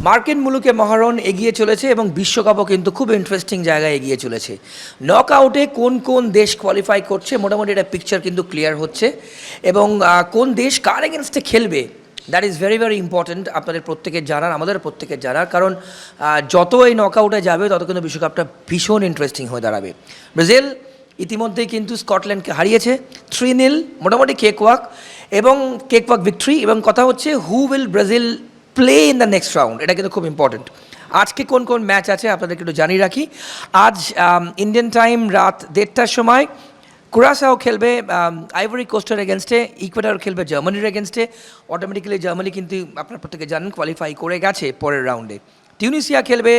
মার্কিন মুলুকে মহারণ এগিয়ে চলেছে এবং বিশ্বকাপও কিন্তু খুব ইন্টারেস্টিং জায়গায় এগিয়ে চলেছে। নক আউটে কোন কোন দেশ কোয়ালিফাই করছে মোটামুটি একটা পিকচার কিন্তু ক্লিয়ার হচ্ছে এবং কোন দেশ কার এগেনস্টে খেলবে that is very very important আপনাদের প্রত্যেকের জানার, আমাদের প্রত্যেকের জানার, কারণ যত এই নক আউটে যাবে তত কিন্তু বিশ্বকাপটা ভীষণ ইন্টারেস্টিং হয়ে দাঁড়াবে। ব্রাজিল ইতিমধ্যেই কিন্তু স্কটল্যান্ডকে হারিয়েছে 3-0, মোটামুটি কেকওয়াক ভিক্টরি, এবং কথা হচ্ছে who will Brazil play in the next round, এটা কিন্তু খুব ইম্পর্টেন্ট। আজকে কোন কোন ম্যাচ আছে আপনাদেরকে একটু জানিয়ে রাখি। আজ ইন্ডিয়ান টাইম রাত 1:30টার সময় কুরাসাও খেলবে আইভরি কোস্টের এগেনস্টে, ইকুয়েডর খেলবে জার্মানির এগেনস্টে। অটোমেটিক্যালি জার্মানি কিন্তু আপনার প্রত্যেকে জানেন কোয়ালিফাই করে গেছে পরের রাউন্ডে। টিউনিসিয়া খেলবে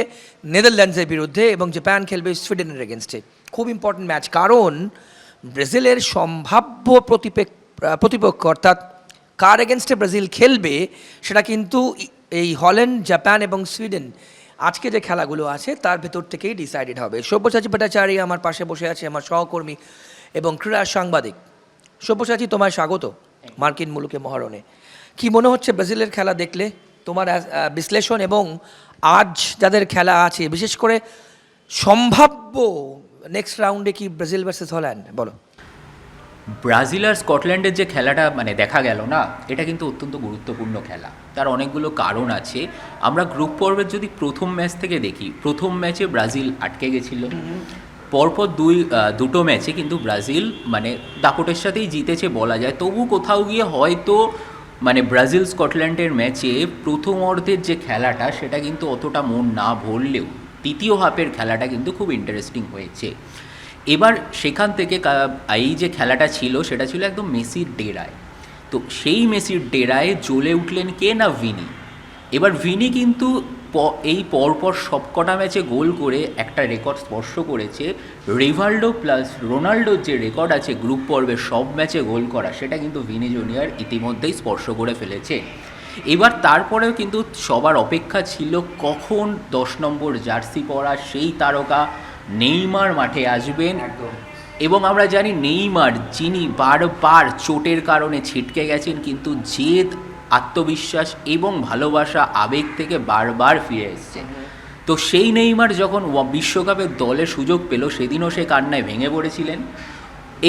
নেদারল্যান্ডসের বিরুদ্ধে এবং জাপান খেলবে সুইডেনের এগেনস্টে। খুব ইম্পর্টেন্ট ম্যাচ, কারণ ব্রাজিলের সম্ভাব্য প্রতিপক্ষ অর্থাৎ কার এগেনস্টে ব্রাজিল খেলবে সেটা কিন্তু এই হল্যান্ড, জাপান এবং সুইডেন আজকে যে খেলাগুলো আছে তার ভেতর থেকেই ডিসাইডেড হবে। সব্যসাচী ভট্টাচার্য আমার পাশে বসে আছে, আমার সহকর্মী এবং ক্রীড়া সাংবাদিক। সব্যসাচী, তোমায় স্বাগত মার্কিন মুলুকে মহারণে। কি মনে হচ্ছে ব্রাজিলের খেলা দেখলে, তোমার বিশ্লেষণ, এবং আজ যাদের খেলা আছে বিশেষ করে সম্ভাব্য নেক্সট রাউন্ডে কি ব্রাজিল ভার্সেস হল্যান্ড, বলো। ব্রাজিল আর স্কটল্যান্ডের যে খেলাটা দেখা গেল না, এটা কিন্তু অত্যন্ত গুরুত্বপূর্ণ খেলা। তার অনেকগুলো কারণ আছে। আমরা গ্রুপ পর্বের যদি প্রথম ম্যাচ থেকে দেখি, প্রথম ম্যাচে ব্রাজিল আটকে গেছিল, পরপর দুটো ম্যাচে কিন্তু ব্রাজিল দাপটের সাথেই জিতেছে বলা যায়। তবু কোথাও গিয়ে হয়তো ব্রাজিল স্কটল্যান্ডের ম্যাচে প্রথম অর্ধের যে খেলাটা সেটা কিন্তু অতটা মন না ভরলেও দ্বিতীয় হাফের খেলাটা কিন্তু খুব ইন্টারেস্টিং হয়েছে। এবার সেখান থেকে এই যে খেলাটা ছিল সেটা ছিল একদম মেসির ডেরায়। তো সেই মেসির ডেরায় জ্বলে উঠলেন কে না, ভিনি। এবার ভিনি কিন্তু এই পরপর সবকটা ম্যাচে গোল করে একটা রেকর্ড স্পর্শ করেছে। রিভাল্ডো প্লাস রোনাল্ডোর যে রেকর্ড আছে গ্রুপ পর্বে সব ম্যাচে গোল করা, সেটা কিন্তু ভিনি জুনিয়র ইতিমধ্যেই স্পর্শ করে ফেলেছে। এবার তারপরেও কিন্তু সবার অপেক্ষা ছিল কখন 10 নম্বর জার্সি পরা সেই তারকা নেইমার মাঠে আসবেন। এবং আমরা জানি নেইমার, যিনি বারবার চোটের কারণে ছিটকে গেছেন, কিন্তু জেদ, আত্মবিশ্বাস এবং ভালোবাসা, আবেগ থেকে বারবার ফিরে এসেছে। তো সেই নেইমার যখন বিশ্বকাপের দলে সুযোগ পেল, সেদিনও সে কান্নায় ভেঙে পড়েছিলেন।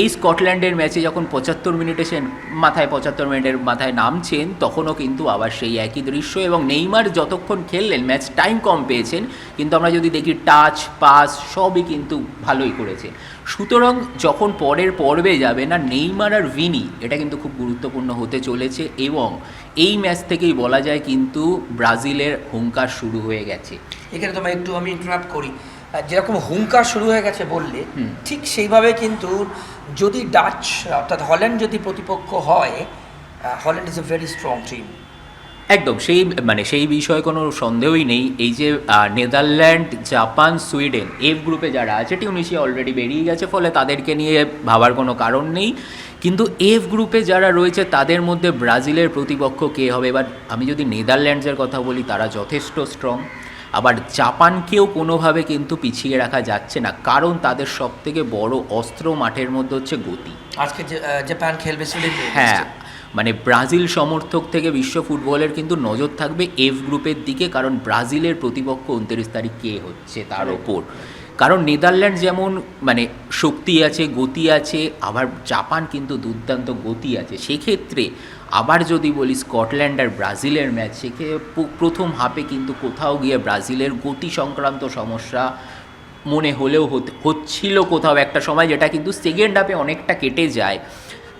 এই স্কটল্যান্ডের ম্যাচে যখন 75 মিনিটের মাথায় নামছেন, তখনও কিন্তু আবার সেই একই দৃশ্য। এবং নেইমার যতক্ষণ খেললেন, ম্যাচ টাইম কম পেয়েছেন, কিন্তু আমরা যদি দেখি টাচ, পাস সবই কিন্তু ভালোই করেছে। সুতরাং যখন পরের পর্বে যাবে না, নেইমার আর ভিনি, এটা কিন্তু খুব গুরুত্বপূর্ণ হতে চলেছে। এবং এই ম্যাচ থেকেই বলা যায় কিন্তু ব্রাজিলের হুঙ্কার শুরু হয়ে গেছে। এখানে তোমায় একটু আমি ইন্টারাপ্ট করি। যেরকম হুঙ্কার শুরু হয়ে গেছে বললে, ঠিক সেইভাবে কিন্তু যদি ডাচ অর্থাৎ হল্যান্ড যদি প্রতিপক্ষ হয়, Holland is a very strong team. একদম সেই বিষয়ে কোনো সন্দেহই নেই। এই যে নেদারল্যান্ড, জাপান, সুইডেন, এফ গ্রুপে যারা আছে, টিউনিসিয়া অলরেডি বেরিয়ে গেছে, ফলে তাদেরকে নিয়ে ভাবার কোনো কারণ নেই। কিন্তু এফ গ্রুপে যারা রয়েছে তাদের মধ্যে ব্রাজিলের প্রতিপক্ষ কে হবে? এবার আমি যদি নেদারল্যান্ডসের কথা বলি, তারা যথেষ্ট স্ট্রং। আবার জাপানকেও কোনোভাবে কিন্তু পিছিয়ে রাখা যাচ্ছে না, কারণ তাদের সবথেকে বড় অস্ত্র মাঠের মধ্যে হচ্ছে গতি। আজকে জাপান খেলবে সুইডেন। হ্যাঁ, ব্রাজিল সমর্থক থেকে বিশ্ব ফুটবলের কিন্তু নজর থাকবে এফ গ্রুপের দিকে, কারণ ব্রাজিলের প্রতিপক্ষ 29 তারিখ কে হচ্ছে তার ওপর। কারণ নেদারল্যান্ড যেমন শক্তি আছে, গতি আছে, আবার জাপান কিন্তু দুর্দান্ত গতি আছে। সেক্ষেত্রে আবার যদি বলি স্কটল্যান্ড আর ব্রাজিলের ম্যাচ, সেক্ষেত্রে প্রথম হাফে কিন্তু কোথাও গিয়ে ব্রাজিলের গতি সংক্রান্ত সমস্যা মনে হলেও হচ্ছিল কোথাও একটা সময়, যেটা কিন্তু সেকেন্ড হাফে অনেকটা কেটে যায়।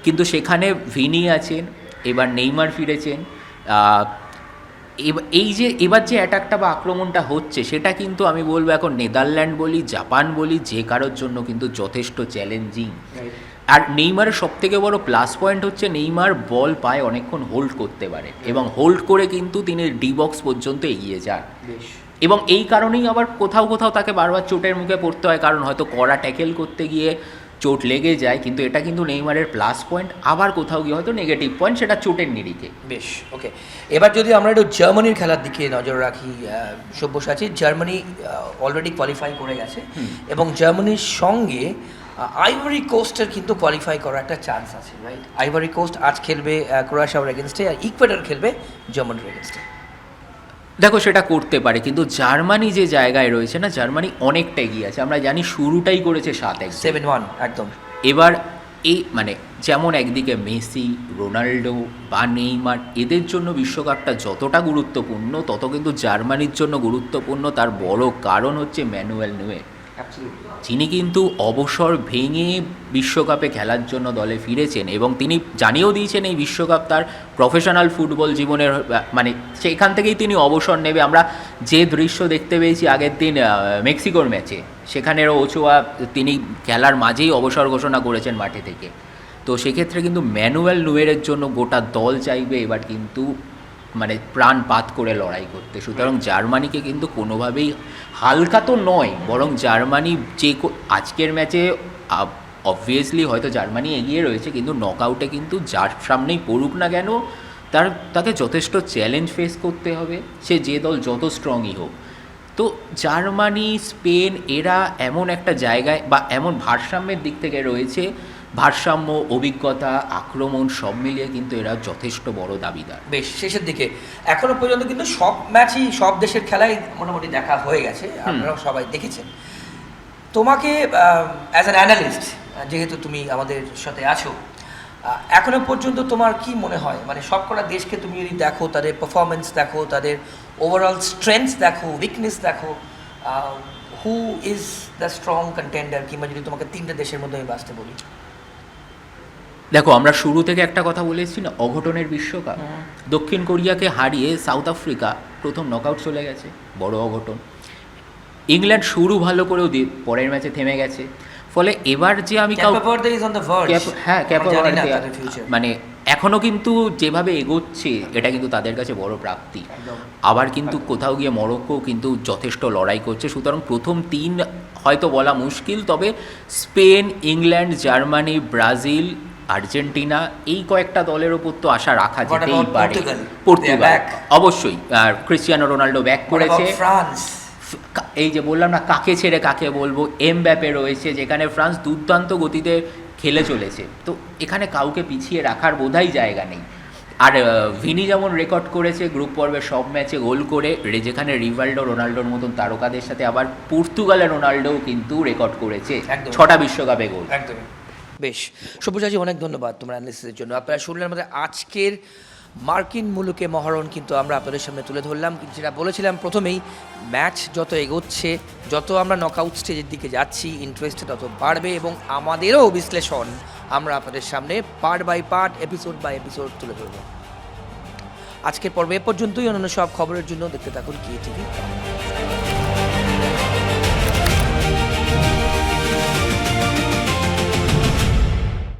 কিন্তু সেখানে ভিনি আছেন, এবার নেইমার ফিরেছেন। এবার যে অ্যাটাকটা বা আক্রমণটা হচ্ছে, সেটা কিন্তু আমি বলবো এখন নেদারল্যান্ড বলি, জাপান বলি, যে কারোর জন্য কিন্তু যথেষ্ট চ্যালেঞ্জিং। আর নেইমারের সবথেকে বড় প্লাস পয়েন্ট হচ্ছে নেইমার বল পায়ে অনেকক্ষণ হোল্ড করতে পারে, এবং হোল্ড করে কিন্তু তিনি ডি বক্স পর্যন্ত এগিয়ে যান। এবং এই কারণেই আবার কোথাও কোথাও তাকে বারবার চোটের মুখে পড়তে হয়, কারণ হয়তো কড়া ট্যাকেল করতে গিয়ে চোট লেগে যায়। কিন্তু এটা কিন্তু নেইমারের প্লাস পয়েন্ট, আবার কোথাও গিয়ে হয়তো নেগেটিভ পয়েন্ট, সেটা চোটের নিরিখে। বেশ, ওকে। এবার যদি আমরা একটু জার্মানির খেলার দিকে নজর রাখি, সব্যসাচী, জার্মানি অলরেডি কোয়ালিফাই করে গেছে এবং জার্মানির সঙ্গে আইভরি কোস্টের কিন্তু কোয়ালিফাই করার একটা চান্স আছে, রাইট? আইভরি কোস্ট আজ খেলবে ক্রোয়েশিয়ার এগেনস্টে, আর ইকুয়েডর খেলবে জার্মানির এগেনস্টে। দেখো সেটা করতে পারে, কিন্তু জার্মানি যে জায়গায় রয়েছে না, জার্মানি অনেকটা এগিয়ে আছে। আমরা জানি শুরুটাই করেছে 7-1, 7-1 একদম। এবার এই মানে যেমন একদিকে মেসি, রোনাল্ডো বা নেইমার, এদের জন্য বিশ্বকাপটা যতটা গুরুত্বপূর্ণ তত কিন্তু জার্মানির জন্য গুরুত্বপূর্ণ। তার বড় কারণ হচ্ছে ম্যানুয়েল নয়্যার, যিনি কিন্তু অবসর ভেঙে বিশ্বকাপে খেলার জন্য দলে ফিরেছেন এবং তিনি জানিয়েও দিয়েছেন এই বিশ্বকাপ তার প্রফেশনাল ফুটবল জীবনের, মানে সেখান থেকেই তিনি অবসর নেবে। আমরা যে দৃশ্য দেখতে পেয়েছি আগের দিন মেক্সিকোর ম্যাচে, সেখানেরও ওচোয়া তিনি খেলার মাঝেই অবসর ঘোষণা করেছেন মাঠে থেকে। তো সেক্ষেত্রে কিন্তু ম্যানুয়েল নয়্যারের জন্য গোটা দল চাইবে এবার কিন্তু মানে প্রাণপাত করে লড়াই করতে। সুতরাং জার্মানিকে কিন্তু কোনোভাবেই হালকা তো নয়, বরং জার্মানি যে আজকের ম্যাচে অবভিয়াসলি হয়তো জার্মানি এগিয়ে রয়েছে, কিন্তু নকআউটে কিন্তু যার সামনেই পড়ুক না কেন তাকে যথেষ্ট চ্যালেঞ্জ ফেস করতে হবে, সে যে দল যত স্ট্রংই হোক। তো জার্মানি, স্পেন এরা এমন একটা জায়গায় বা এমন ভারসাম্যের দিক থেকে রয়েছে, ভারসাম্য, অভিজ্ঞতা, আক্রমণ সব মিলিয়ে কিন্তু এরা যথেষ্ট বড় দাবিদার। বেশ শেষের দিকে এখনো পর্যন্ত কিন্তু সব ম্যাচই সব দেশের খেলাই মোটামুটি দেখা হয়ে গেছে, আপনারাও সবাই দেখেছেন। তোমাকে অ্যাজ অ্যান অ্যানালিস্ট, যেহেতু তুমি আমাদের সাথে আছো, এখনো পর্যন্ত তোমার কি মনে হয়, মানে সবকটা দেশকে তুমি যদি দেখো, তাদের পারফরমেন্স দেখো, তাদের ওভারঅল স্ট্রেংথস দেখো, উইকনেস দেখো, who is the strong contender, কিংবা যদি তোমাকে 3টে দেশের মধ্যে আমি বাঁচতে বলি? দেখো আমরা শুরু থেকে একটা কথা বলেছি না, অঘটনের বিশ্বকাপ। দক্ষিণ কোরিয়াকে হারিয়ে সাউথ আফ্রিকা প্রথম নকআউট চলে গেছে, বড় অঘটন। ইংল্যান্ড শুরু ভালো করেও পরের ম্যাচে থেমে গেছে। ফলে এবার যে আমি মানে এখনও কিন্তু যেভাবে এগোচ্ছে এটা কিন্তু তাদের কাছে বড় প্রাপ্তি। আবার কিন্তু কোথাও গিয়ে মরক্কো কিন্তু যথেষ্ট লড়াই করছে। সুতরাং প্রথম 3 হয়তো বলা মুশকিল, তবে Spain, England, Germany, Brazil, Argentina এই কয়েকটা দলের ওপর তো আশা রাখা যেতেই পারে। পর্তুগাল অবশ্যই, আর ক্রিস্টিয়ানো রোনাল্ডো ব্যাক করেছে। ফ্রান্স, এই যে বললাম না কাকে ছেড়ে কাকে বলবো, এমবাপে রয়েছে, যেখানে ফ্রান্স দুর্দান্ত গতিতে খেলে চলেছে। তো এখানে কাউকে পিছিয়ে রাখার বোধহয় জায়গা নেই। আর ভিনি যেমন রেকর্ড করেছে গ্রুপ পর্বে সব ম্যাচে গোল করে, যেখানে রিভাল্ডো, রোনাল্ডোর মতন তারকাদের সাথে আবার পর্তুগালের রোনাল্ডোও কিন্তু রেকর্ড করেছে 6টা বিশ্বকাপে গোল। একদমই। বেশ, সবুজাজি অনেক ধন্যবাদ তোমার অ্যানালিসিসের জন্য। আপনারা শুনলেন আমাদের আজকের মার্কিন মুলুকে মহারণ কিন্তু আমরা আপনাদের সামনে তুলে ধরলাম। যেটা বলেছিলাম প্রথমেই, ম্যাচ যত এগোচ্ছে, যত আমরা নকআউট স্টেজের দিকে যাচ্ছি, ইন্টারেস্ট তত বাড়বে এবং আমাদেরও বিশ্লেষণ আমরা আপনাদের সামনে part by part, episode by episode তুলে ধরব। আজকের পর্বে এ পর্যন্তই। অন্যান্য সব খবরের জন্য দেখতে থাকুন কি টিভি।